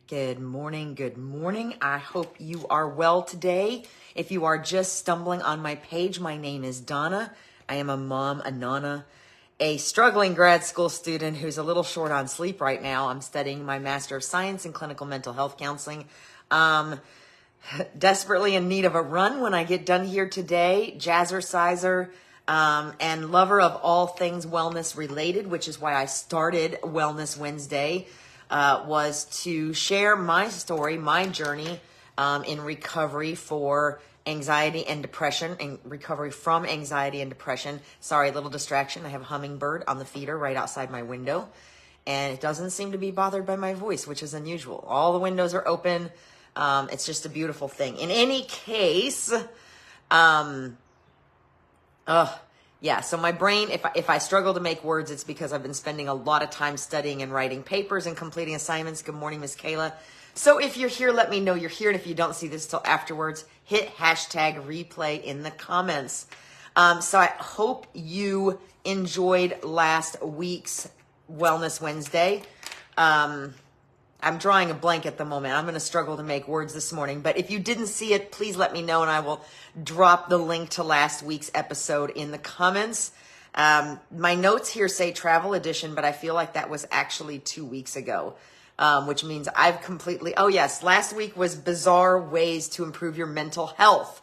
Good morning. Good morning. I hope you are well today. If you are just stumbling on my page, my name is Donna. I am a mom, a nana, a struggling grad school student who's a little short on sleep right now. I'm studying my Master of Science in Clinical Mental Health Counseling. Desperately in need of a run when I get done here today. Jazzerciser, and lover of all things wellness related, which is why I started Wellness Wednesday. Was to share my story, my journey in recovery for anxiety and depression, and recovery from anxiety and depression. Sorry, little distraction. I have a hummingbird on the feeder right outside my window, and it doesn't seem to be bothered by my voice, which is unusual. All the windows are open. It's just a beautiful thing. In any case, yeah, so my brain, if I struggle to make words, it's because I've been spending a lot of time studying and writing papers and completing assignments. Good morning, Miss Kayla. So if you're here, let me know you're here. And if you don't see this till afterwards, hit hashtag replay in the comments. So I hope you enjoyed last week's Wellness Wednesday. I'm drawing a blank at the moment. I'm going to struggle to make words this morning. But if you didn't see it, please let me know, and I will drop the link to last week's episode in the comments. My notes here say travel edition, but I feel like that was actually 2 weeks ago, which means I've completely... Oh, yes. Last week was bizarre ways to improve your mental health.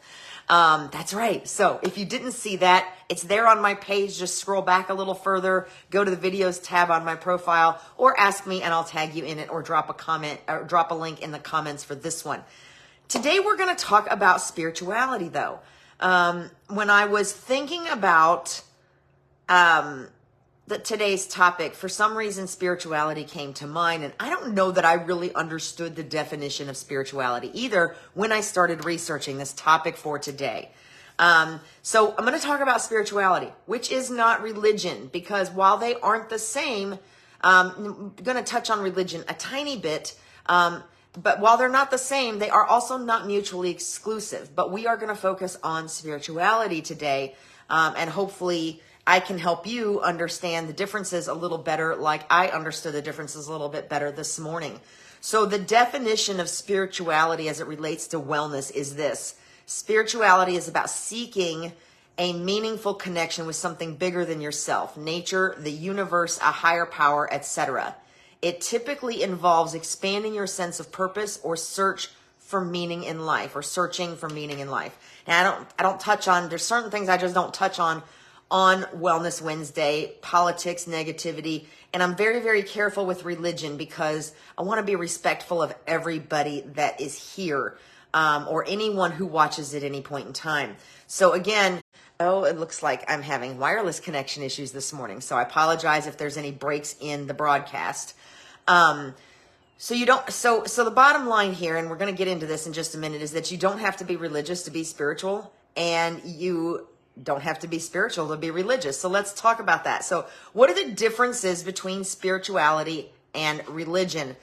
That's right. So if you didn't see that, it's there on my page. Just scroll back a little further, go to the videos tab on my profile, or ask me and I'll tag you in it, or drop a comment or drop a link in the comments for this one. Today, we're going to talk about spirituality, though. When I was thinking about today's topic, for some reason, spirituality came to mind. And I don't know that I really understood the definition of spirituality either when I started researching this topic for today. So I'm going to talk about spirituality, which is not religion, because while they aren't the same, I'm going to touch on religion a tiny bit. But while they're not the same, they are also not mutually exclusive. But we are going to focus on spirituality today, and hopefully I can help you understand the differences a little better, like I understood the differences a little bit better this morning. So the definition of spirituality as it relates to wellness is this. Spirituality is about seeking a meaningful connection with something bigger than yourself, nature, the universe, a higher power, etc. It typically involves expanding your sense of purpose or search for meaning in life, or searching for meaning in life. Now, I don't touch on, there's certain things I just don't touch on Wellness Wednesday, politics, negativity, and I'm very, very careful with religion because I want to be respectful of everybody that is here, or anyone who watches at any point in time. So again, it looks like I'm having wireless connection issues this morning, so I apologize if there's any breaks in the broadcast. So the bottom line here, and we're going to get into this in just a minute, is that you don't have to be religious to be spiritual, and you don't have to be spiritual to be religious. So let's talk about that. So what are the differences between spirituality and religion?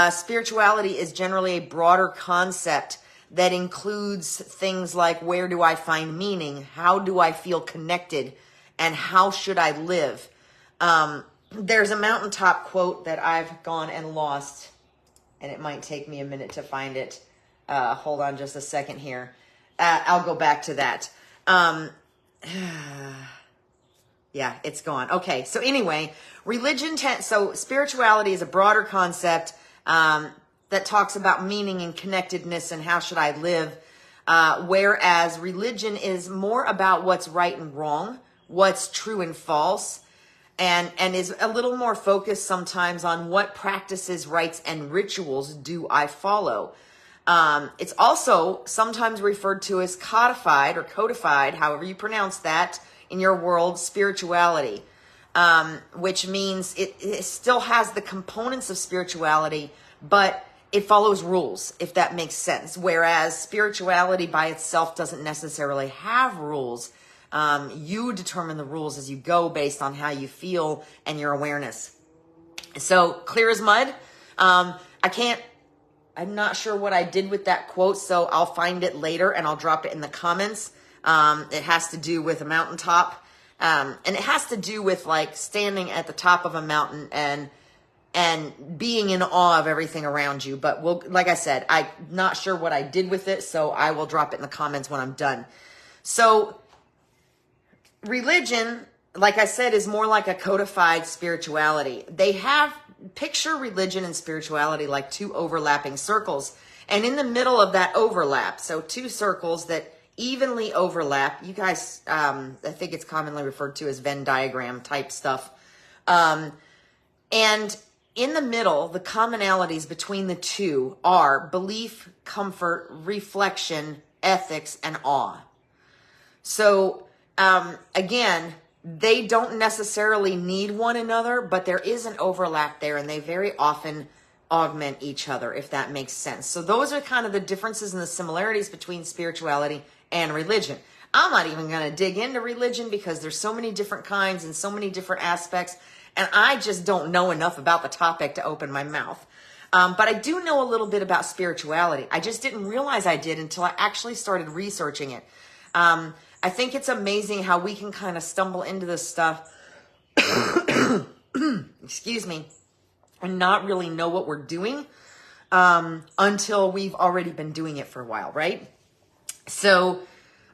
Spirituality is generally a broader concept that includes things like, where do I find meaning? How do I feel connected? And how should I live? There's a mountaintop quote that I've gone and lost, and it might take me a minute to find it. Hold on just a second here. I'll go back to that. Yeah, it's gone. Okay, so anyway, so spirituality is a broader concept that talks about meaning and connectedness and how should I live, whereas religion is more about what's right and wrong, what's true and false, and is a little more focused sometimes on what practices, rites, and rituals do I follow. It's also sometimes referred to as codified or codified, however you pronounce that, in your world, spirituality, which means it still has the components of spirituality, but it follows rules, if that makes sense. Whereas spirituality by itself doesn't necessarily have rules. You determine the rules as you go based on how you feel and your awareness. So clear as mud. I'm not sure what I did with that quote, so I'll find it later and I'll drop it in the comments. It has to do with a mountaintop. And it has to do with like standing at the top of a mountain and and being in awe of everything around you. But like I said, I'm not sure what I did with it, so I will drop it in the comments when I'm done. So religion, like I said, is more like a codified spirituality. Picture religion and spirituality like two overlapping circles. And in the middle of that overlap, so two circles that evenly overlap, you guys, I think it's commonly referred to as Venn diagram type stuff. And in the middle, the commonalities between the two are belief, comfort, reflection, ethics, and awe. So, again, they don't necessarily need one another, but there is an overlap there, and they very often augment each other, if that makes sense. So those are kind of the differences and the similarities between spirituality and religion. I'm not even going to dig into religion because there's so many different kinds and so many different aspects, and I just don't know enough about the topic to open my mouth. But I do know a little bit about spirituality. I just didn't realize I did until I actually started researching it. I think it's amazing how we can kind of stumble into this stuff, excuse me, and not really know what we're doing until we've already been doing it for a while, right? So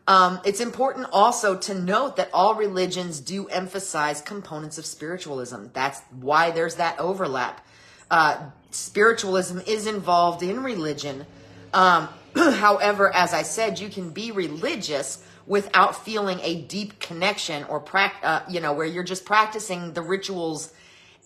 it's important also to note that all religions do emphasize components of spiritualism. That's why there's that overlap. Spiritualism is involved in religion. However, as I said, you can be religious without feeling a deep connection or where you're just practicing the rituals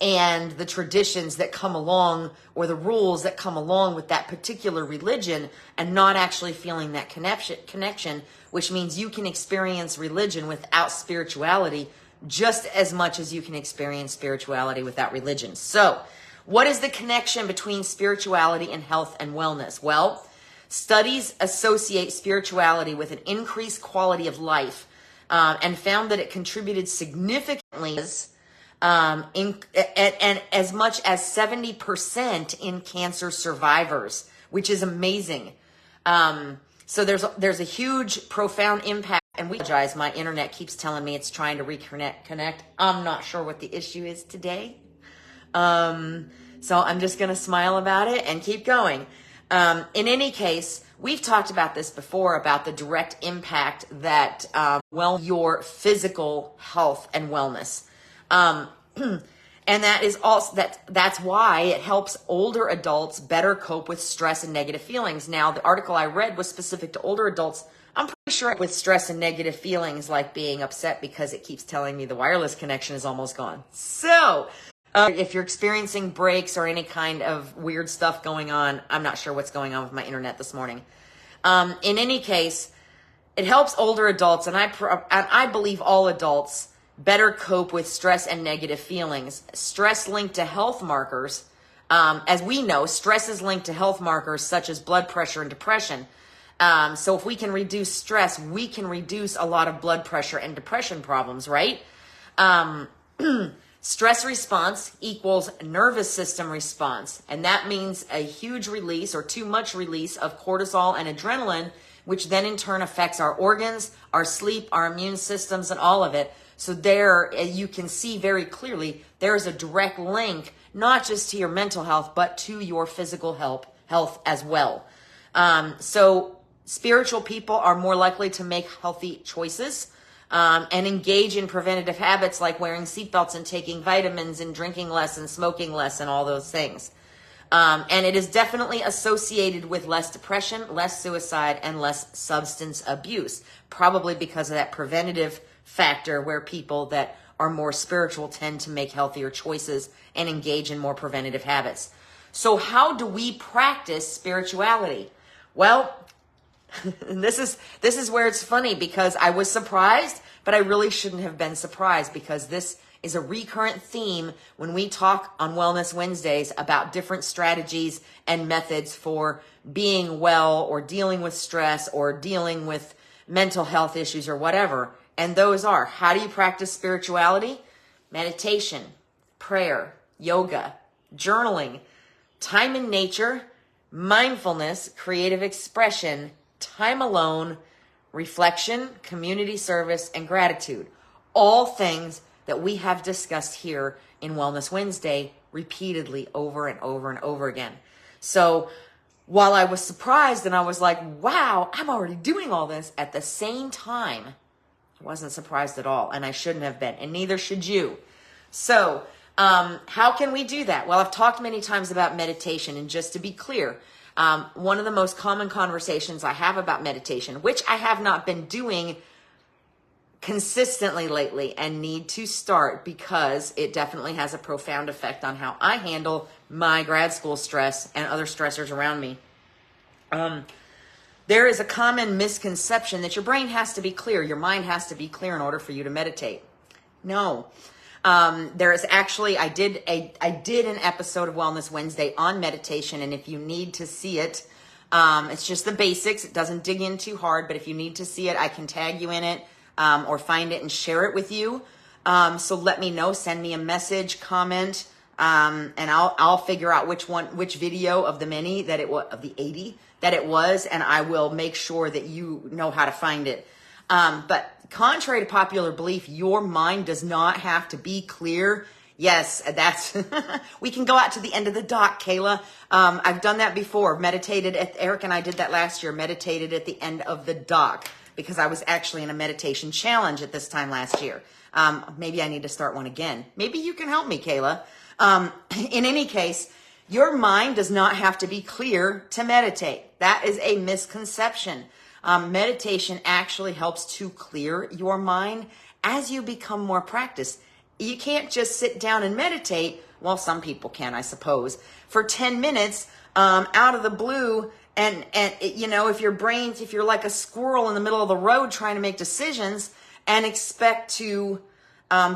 and the traditions that come along or the rules that come along with that particular religion and not actually feeling that connection, which means you can experience religion without spirituality just as much as you can experience spirituality without religion. So, what is the connection between spirituality and health and wellness? Well, studies associate spirituality with an increased quality of life and found that it contributed significantly and as much as 70% in cancer survivors, which is amazing. So there's a huge, profound impact. And we apologize, my internet keeps telling me it's trying to reconnect. I'm not sure what the issue is today. So I'm just going to smile about it and keep going. In any case, we've talked about this before, about the direct impact that your physical health and wellness. And that is also that's why it helps older adults better cope with stress and negative feelings. Now, the article I read was specific to older adults. I'm pretty sure with stress and negative feelings like being upset because it keeps telling me the wireless connection is almost gone. So, if you're experiencing breaks or any kind of weird stuff going on, I'm not sure what's going on with my internet this morning. In any case, it helps older adults, and I believe all adults, better cope with stress and negative feelings. Stress linked to health markers. As we know, stress is linked to health markers such as blood pressure and depression. So if we can reduce stress, we can reduce a lot of blood pressure and depression problems, right? Stress response equals nervous system response. And that means a huge release or too much release of cortisol and adrenaline, which then in turn affects our organs, our sleep, our immune systems, and all of it. So there you can see very clearly there is a direct link, not just to your mental health, but to your physical health as well. So spiritual people are more likely to make healthy choices. And engage in preventative habits like wearing seatbelts and taking vitamins and drinking less and smoking less and all those things. And it is definitely associated with less depression, less suicide, and less substance abuse, probably because of that preventative factor where people that are more spiritual tend to make healthier choices and engage in more preventative habits. So how do we practice spirituality? Well, this is where it's funny because I was surprised, but I really shouldn't have been surprised because this is a recurrent theme when we talk on Wellness Wednesdays about different strategies and methods for being well or dealing with stress or dealing with mental health issues or whatever. And those are, how do you practice spirituality? Meditation, prayer, yoga, journaling, time in nature, mindfulness, creative expression, time alone, reflection, community service, and gratitude. All things that we have discussed here in Wellness Wednesday repeatedly over and over and over again. So while I was surprised and I was like, wow, I'm already doing all this, at the same time, I wasn't surprised at all, and I shouldn't have been, and neither should you. So how can we do that? Well, I've talked many times about meditation, and just to be clear, one of the most common conversations I have about meditation, which I have not been doing consistently lately and need to start because it definitely has a profound effect on how I handle my grad school stress and other stressors around me. There is a common misconception that your brain has to be clear, your mind has to be clear in order for you to meditate. No. There is actually, I did an episode of Wellness Wednesday on meditation, and if you need to see it, it's just the basics. It doesn't dig in too hard, but if you need to see it, I can tag you in it, or find it and share it with you. So let me know, send me a message, comment, and I'll figure out which video of the many that it was, of the 80 that it was, and I will make sure that you know how to find it. But contrary to popular belief, your mind does not have to be clear. Yes, that's, we can go out to the end of the dock, Kayla. I've done that before, Eric and I did that last year, meditated at the end of the dock because I was actually in a meditation challenge at this time last year. Maybe I need to start one again. Maybe you can help me, Kayla. In any case, your mind does not have to be clear to meditate. That is a misconception. Meditation actually helps to clear your mind as you become more practiced. You can't just sit down and meditate. Well, some people can, I suppose, for 10 minutes out of the blue. And you know, if you're like a squirrel in the middle of the road trying to make decisions and expect to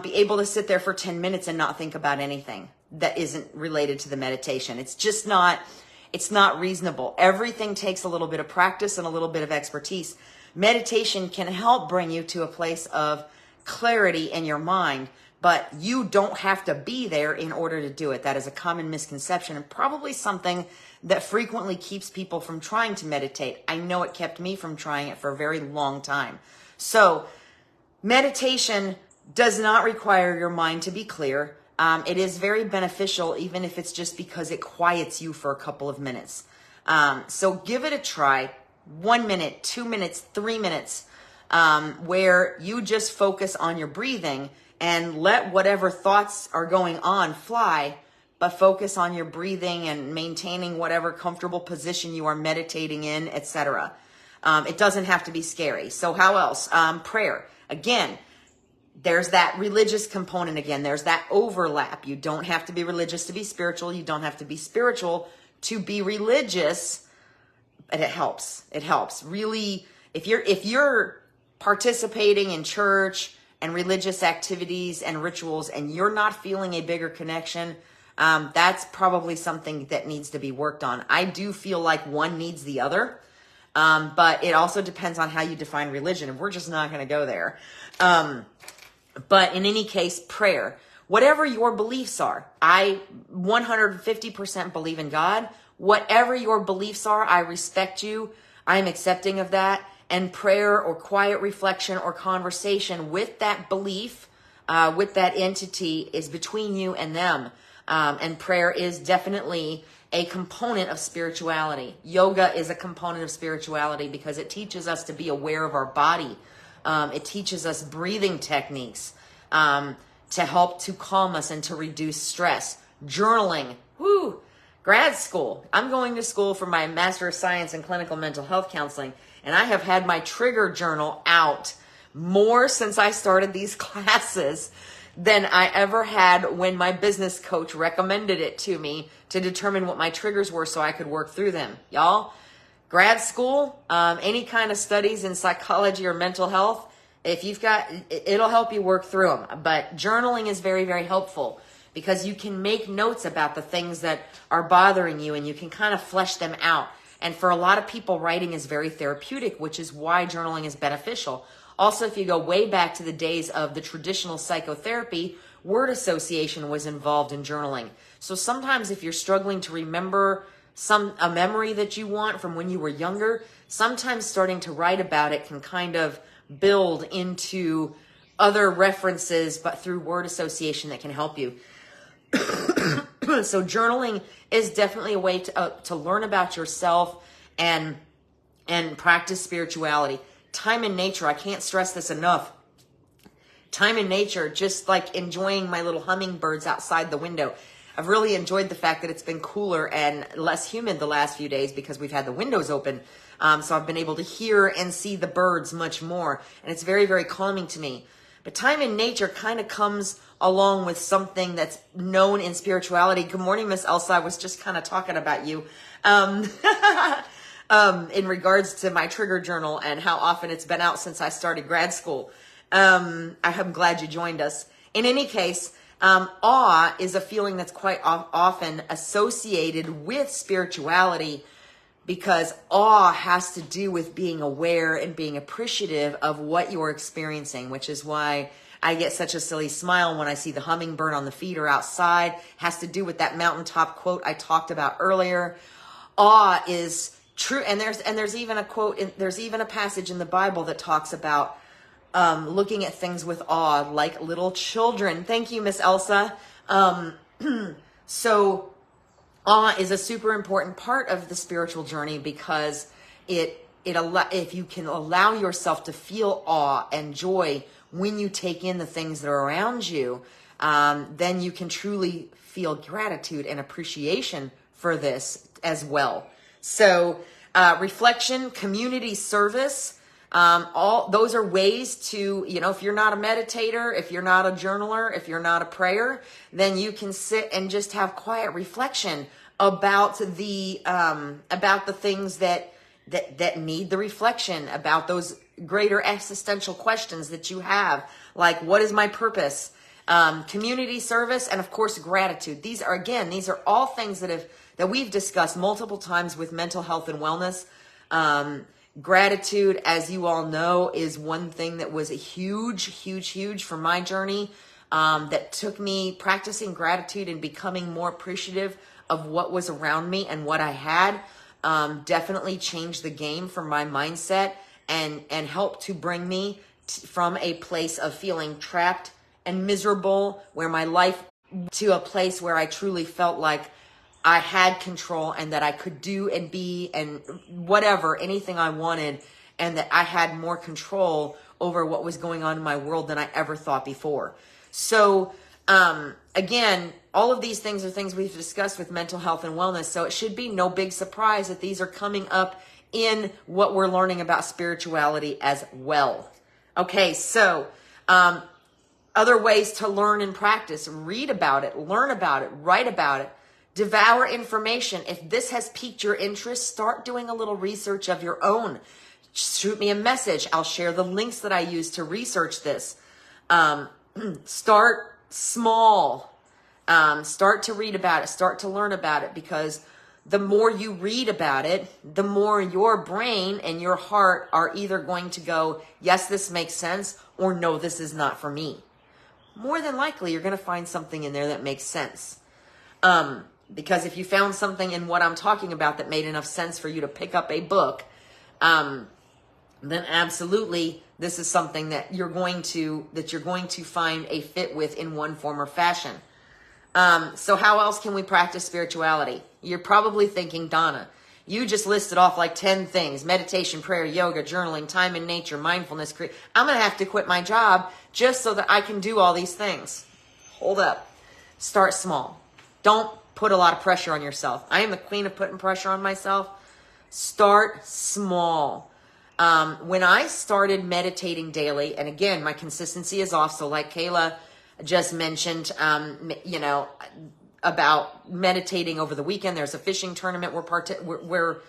be able to sit there for 10 minutes and not think about anything that isn't related to the meditation. It's not reasonable. Everything takes a little bit of practice and a little bit of expertise. Meditation can help bring you to a place of clarity in your mind, but you don't have to be there in order to do it. That is a common misconception and probably something that frequently keeps people from trying to meditate. I know it kept me from trying it for a very long time. So meditation does not require your mind to be clear. It is very beneficial, even if it's just because it quiets you for a couple of minutes. So give it a try. 1 minute, 2 minutes, 3 minutes, where you just focus on your breathing and let whatever thoughts are going on fly, but focus on your breathing and maintaining whatever comfortable position you are meditating in, etc. It doesn't have to be scary. So how else? Prayer. Again, there's that religious component again. There's that overlap. You don't have to be religious to be spiritual. You don't have to be spiritual to be religious, but it helps. It helps. Really, if you're participating in church and religious activities and rituals and you're not feeling a bigger connection, that's probably something that needs to be worked on. I do feel like one needs the other, but it also depends on how you define religion, and we're just not going to go there. But in any case, prayer, whatever your beliefs are, I 150% believe in God. Whatever your beliefs are, I respect you. I'm accepting of that. And prayer or quiet reflection or conversation with that belief, with that entity, is between you and them. And prayer is definitely a component of spirituality. Yoga is a component of spirituality because it teaches us to be aware of our body. It teaches us breathing techniques to help to calm us and to reduce stress. Journaling, grad school. I'm going to school for my Master of Science in Clinical Mental Health Counseling, and I have had my trigger journal out more since I started these classes than I ever had when my business coach recommended it to me to determine what my triggers were so I could work through them. Y'all, grad school, any kind of studies in psychology or mental health, if you've got, it'll help you work through them. But journaling is very, very helpful because you can make notes about the things that are bothering you and you can kind of flesh them out. And for a lot of people, writing is very therapeutic, which is why journaling is beneficial. Also, if you go way back to the days of the traditional psychotherapy, word association was involved in journaling. So sometimes if you're struggling to remember a memory that you want from when you were younger, sometimes starting to write about it can kind of build into other references, but through word association that can help you. So journaling is definitely a way to learn about yourself and practice spirituality. Time in nature, I can't stress this enough. Time in nature, just like enjoying my little hummingbirds outside the window. I've really enjoyed the fact that it's been cooler and less humid the last few days because we've had the windows open. So I've been able to hear and see the birds much more. And it's very, very calming to me. But time in nature kind of comes along with something that's known in spirituality. Good morning, Miss Elsa. I was just kind of talking about you. In regards to my trigger journal and how often it's been out since I started grad school. I'm glad you joined us. In any case, awe is a feeling that's quite often associated with spirituality, because awe has to do with being aware and being appreciative of what you're experiencing, which is why I get such a silly smile when I see the hummingbird on the feeder outside. Has to do with that mountaintop quote I talked about earlier. Awe is true, and there's even a quote, there's even a passage in the Bible that talks about looking at things with awe like little children. Thank you, Miss Elsa. So awe is a super important part of the spiritual journey, because if you can allow yourself to feel awe and joy when you take in the things that are around you, then you can truly feel gratitude and appreciation for this as well. So reflection, community service, all those are ways to, if you're not a meditator, if you're not a journaler, if you're not a prayer, then you can sit and just have quiet reflection about the things that need the reflection, about those greater existential questions that you have, like what is my purpose, community service, and of course gratitude. These are all things that we've discussed multiple times with mental health and wellness. Gratitude, as you all know, is one thing that was a huge for my journey, that took me practicing gratitude and becoming more appreciative of what was around me and what I had. Definitely changed the game for my mindset and helped to bring me from a place of feeling trapped and miserable, where my life, to a place where I truly felt like I had control and that I could do and be and whatever, anything I wanted, and that I had more control over what was going on in my world than I ever thought before. So, again, all of these things are things we've discussed with mental health and wellness. So it should be no big surprise that these are coming up in what we're learning about spirituality as well. Okay, so, other ways to learn and practice: read about it, learn about it, write about it. Devour information. If this has piqued your interest, start doing a little research of your own. Shoot me a message. I'll share the links that I use to research this. Start small. Start to read about it. Start to learn about it, because the more you read about it, the more your brain and your heart are either going to go, yes, this makes sense, or no, this is not for me. More than likely, you're going to find something in there that makes sense. Because if you found something in what I'm talking about that made enough sense for you to pick up a book, then absolutely this is something that you're going to find a fit with in one form or fashion. So how else can we practice spirituality? You're probably thinking, Donna, you just listed off like 10 things: meditation, prayer, yoga, journaling, time in nature, mindfulness. I'm going to have to quit my job just so that I can do all these things. Hold up. Start small. Don't put a lot of pressure on yourself. I am the queen of putting pressure on myself. Start small. When I started meditating daily, and again, my consistency is off. So like Kayla just mentioned, about meditating over the weekend. There's a fishing tournament we're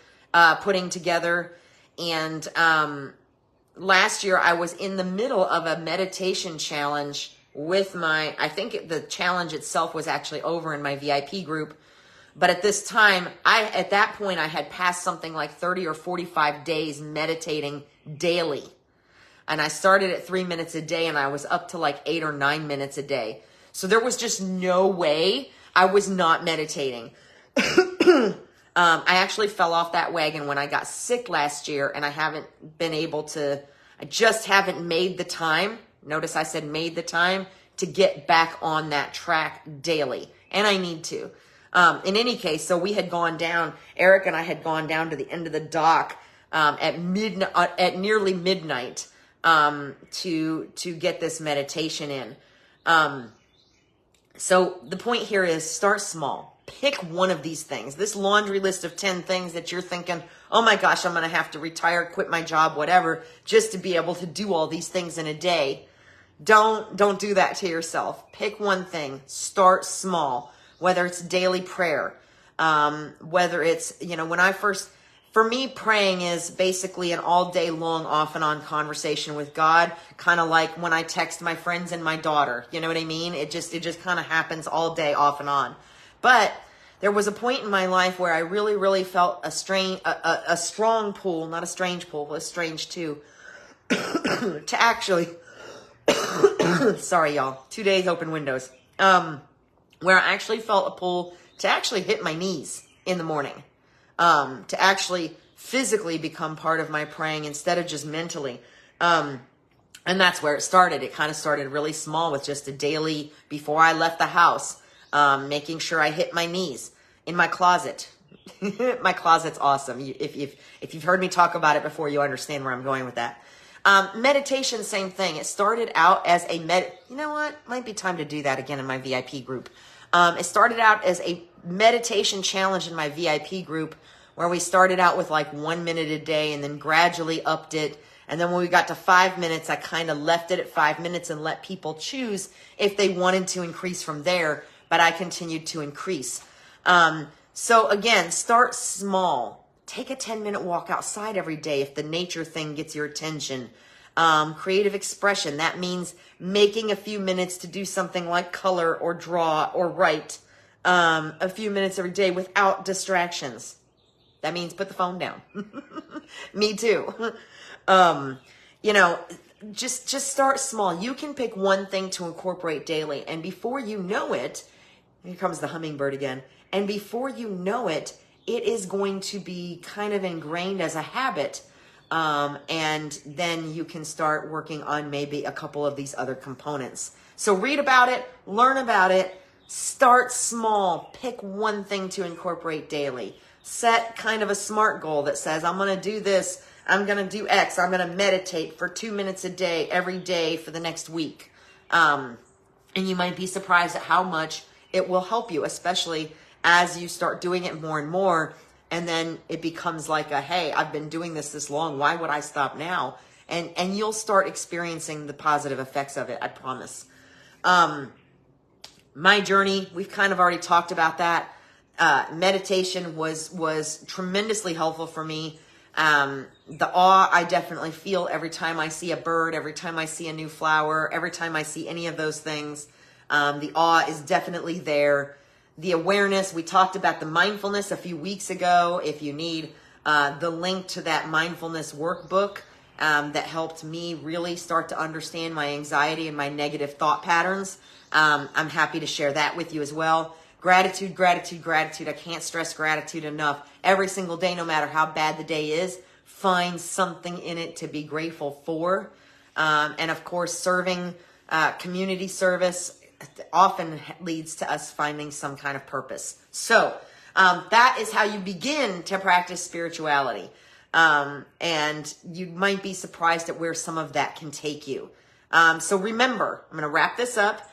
putting together. And last year I was in the middle of a meditation challenge with I think the challenge itself was actually over in my VIP group. But at this time, at that point, I had passed something like 30 or 45 days meditating daily. And I started at 3 minutes a day, and I was up to like 8 or 9 minutes a day. So there was just no way I was not meditating. I actually fell off that wagon when I got sick last year, and I just haven't made the time. Notice I said made the time to get back on that track daily. And I need to. In any case, so we had gone down, Eric and I had gone down to the end of the dock at nearly midnight to get this meditation in. So the point here is start small. Pick one of these things. This laundry list of 10 things that you're thinking, oh my gosh, I'm going to have to retire, quit my job, whatever, just to be able to do all these things in a day. Don't do that to yourself. Pick one thing. Start small. Whether it's daily prayer, whether it's, for me, praying is basically an all day long, off and on conversation with God, kind of like when I text my friends and my daughter, you know what I mean? It just kind of happens all day, off and on. But there was a point in my life where I really, really felt a strong pull, not a strange pull, but a strange too, to actually, sorry y'all, 2 days open windows, where I actually felt a pull to actually hit my knees in the morning, to actually physically become part of my praying instead of just mentally. And that's where it started. It kind of started really small with just a daily, before I left the house, making sure I hit my knees in my closet. My closet's awesome. If you've heard me talk about it before, you understand where I'm going with that. Meditation, same thing. It started out as you know what? Might be time to do that again in my VIP group. It started out as a meditation challenge in my VIP group where we started out with like 1 minute a day and then gradually upped it. And then when we got to 5 minutes, I kind of left it at 5 minutes and let people choose if they wanted to increase from there. But I continued to increase. So again, start small. Take a 10-minute walk outside every day if the nature thing gets your attention. Creative expression, that means making a few minutes to do something like color or draw or write a few minutes every day without distractions. That means put the phone down. Me too. Just start small. You can pick one thing to incorporate daily, and before you know it, here comes the hummingbird again, and before you know it, it is going to be kind of ingrained as a habit. And then you can start working on maybe a couple of these other components. So read about it, learn about it, start small, pick one thing to incorporate daily. Set kind of a SMART goal that says, I'm going to do this, I'm going to do X, I'm going to meditate for 2 minutes a day, every day for the next week. And you might be surprised at how much it will help you, especially as you start doing it more and more. And then it becomes like hey, I've been doing this long. Why would I stop now? And you'll start experiencing the positive effects of it. I promise. My journey, we've kind of already talked about that. Meditation was tremendously helpful for me. The awe I definitely feel every time I see a bird, every time I see a new flower, every time I see any of those things. The awe is definitely there. The awareness, we talked about the mindfulness a few weeks ago. If you need the link to that mindfulness workbook that helped me really start to understand my anxiety and my negative thought patterns, I'm happy to share that with you as well. Gratitude, gratitude, gratitude. I can't stress gratitude enough. Every single day, no matter how bad the day is, find something in it to be grateful for. And of course, serving, community service often leads to us finding some kind of purpose. So that is how you begin to practice spirituality. And you might be surprised at where some of that can take you. So remember, I'm going to wrap this up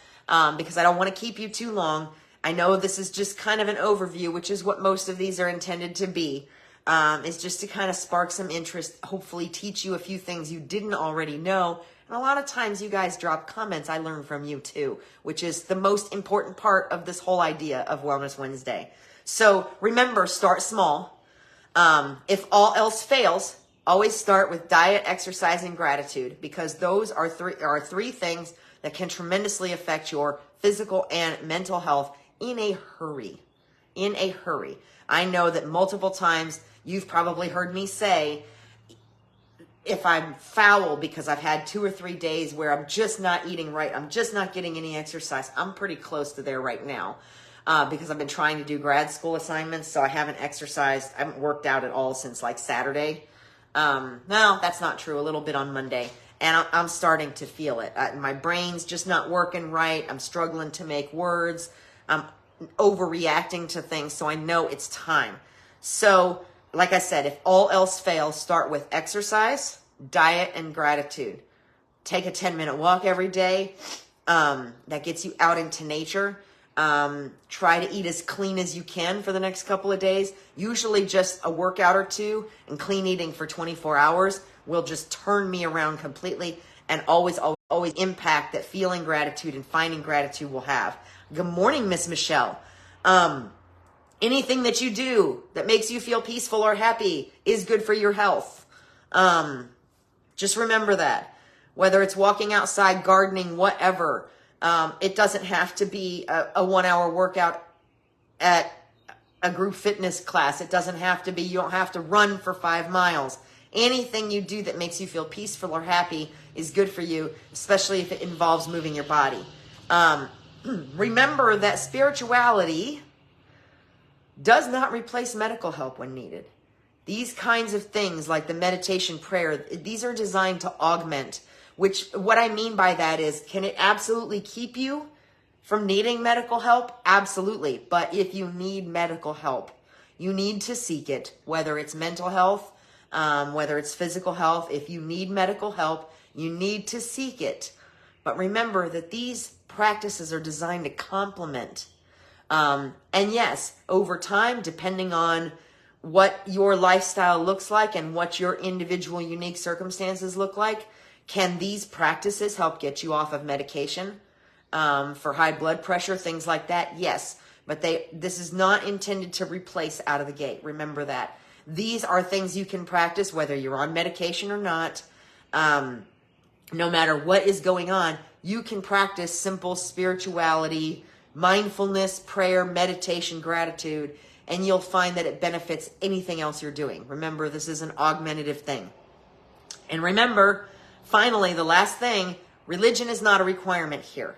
because I don't want to keep you too long. I know this is just kind of an overview, which is what most of these are intended to be. It's just to kind of spark some interest, hopefully teach you a few things you didn't already know. And a lot of times you guys drop comments I learn from you too, which is the most important part of this whole idea of Wellness Wednesday. So remember, start small. If all else fails, always start with diet, exercise, and gratitude, because those are three things that can tremendously affect your physical and mental health in a hurry. In a hurry. I know that multiple times you've probably heard me say, if I'm foul because I've had 2 or 3 days where I'm just not eating right, I'm just not getting any exercise. I'm pretty close to there right now because I've been trying to do grad school assignments, so I haven't exercised. I haven't worked out at all since like Saturday. No, that's not true. A little bit on Monday. And I'm starting to feel it. My brain's just not working right. I'm struggling to make words. I'm overreacting to things, so I know it's time. So, like I said, if all else fails, start with exercise, diet, and gratitude. Take a 10-minute walk every day. That gets you out into nature. Try to eat as clean as you can for the next couple of days. Usually just a workout or two and clean eating for 24 hours will just turn me around completely and always impact that feeling gratitude and finding gratitude will have. Good morning, Miss Michelle. Anything that you do that makes you feel peaceful or happy is good for your health. Just remember that. Whether it's walking outside, gardening, whatever, it doesn't have to be a 1-hour workout at a group fitness class. It doesn't have to be, you don't have to run for 5 miles. Anything you do that makes you feel peaceful or happy is good for you, especially if it involves moving your body. Remember that spirituality does not replace medical help when needed. These kinds of things like the meditation prayer, these are designed to augment, which what I mean by that is, can it absolutely keep you from needing medical help? Absolutely. But if you need medical help, you need to seek it, whether it's mental health, whether it's physical health. If you need medical help, you need to seek it. But remember that these practices are designed to complement. And yes, over time, depending on what your lifestyle looks like and what your individual unique circumstances look like, can these practices help get you off of medication for high blood pressure, things like that? Yes, but this is not intended to replace out of the gate. Remember that. These are things you can practice whether you're on medication or not. No matter what is going on, you can practice simple spirituality, mindfulness, prayer, meditation, gratitude, and you'll find that it benefits anything else you're doing. Remember, this is an augmentative thing. And remember, finally, the last thing, religion is not a requirement here.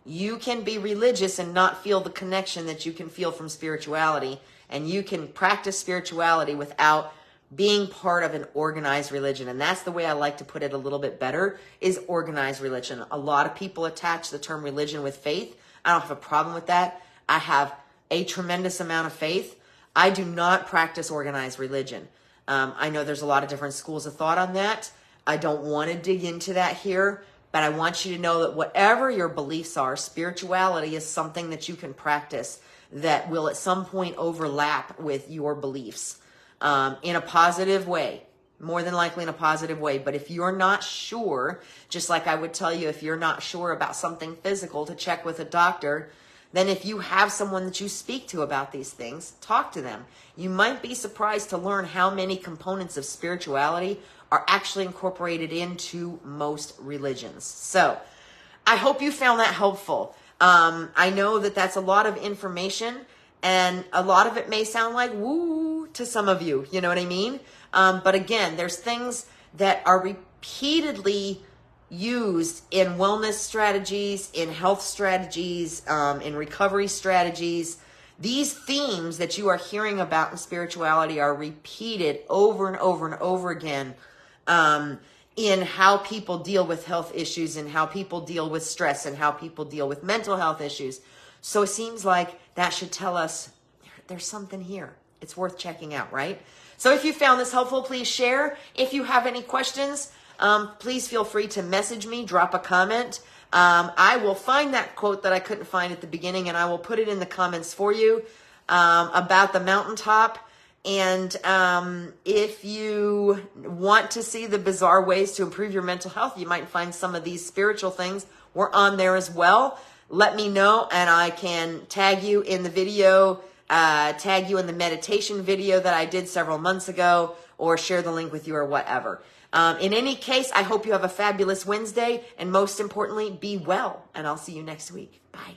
You can be religious and not feel the connection that you can feel from spirituality, and you can practice spirituality without being part of an organized religion. And that's the way I like to put it a little bit better, is organized religion. A lot of people attach the term religion with faith. I don't have a problem with that. I have a tremendous amount of faith. I do not practice organized religion. I know there's a lot of different schools of thought on that. I don't want to dig into that here, but I want you to know that whatever your beliefs are, spirituality is something that you can practice that will at some point overlap with your beliefs in a positive way, more than likely in a positive way. But if you're not sure, just like I would tell you if you're not sure about something physical to check with a doctor, then if you have someone that you speak to about these things, talk to them. You might be surprised to learn how many components of spirituality are actually incorporated into most religions. So I hope you found that helpful. I know that that's a lot of information, and a lot of it may sound like woo to some of you, you know what I mean? But again, there's things that are repeatedly used in wellness strategies, in health strategies, in recovery strategies. These themes that you are hearing about in spirituality are repeated over and over and over again in how people deal with health issues and how people deal with stress and how people deal with mental health issues. So it seems like that should tell us there's something here. It's worth checking out, right? So if you found this helpful, please share. If you have any questions, please feel free to message me, drop a comment. I will find that quote that I couldn't find at the beginning, and I will put it in the comments for you about the mountaintop. And if you want to see the bizarre ways to improve your mental health, you might find some of these spiritual things were on there as well. Let me know, and I can tag you in the video, tag you in the meditation video that I did several months ago, or share the link with you or whatever. In any case, I hope you have a fabulous Wednesday, and most importantly, be well, and I'll see you next week. Bye.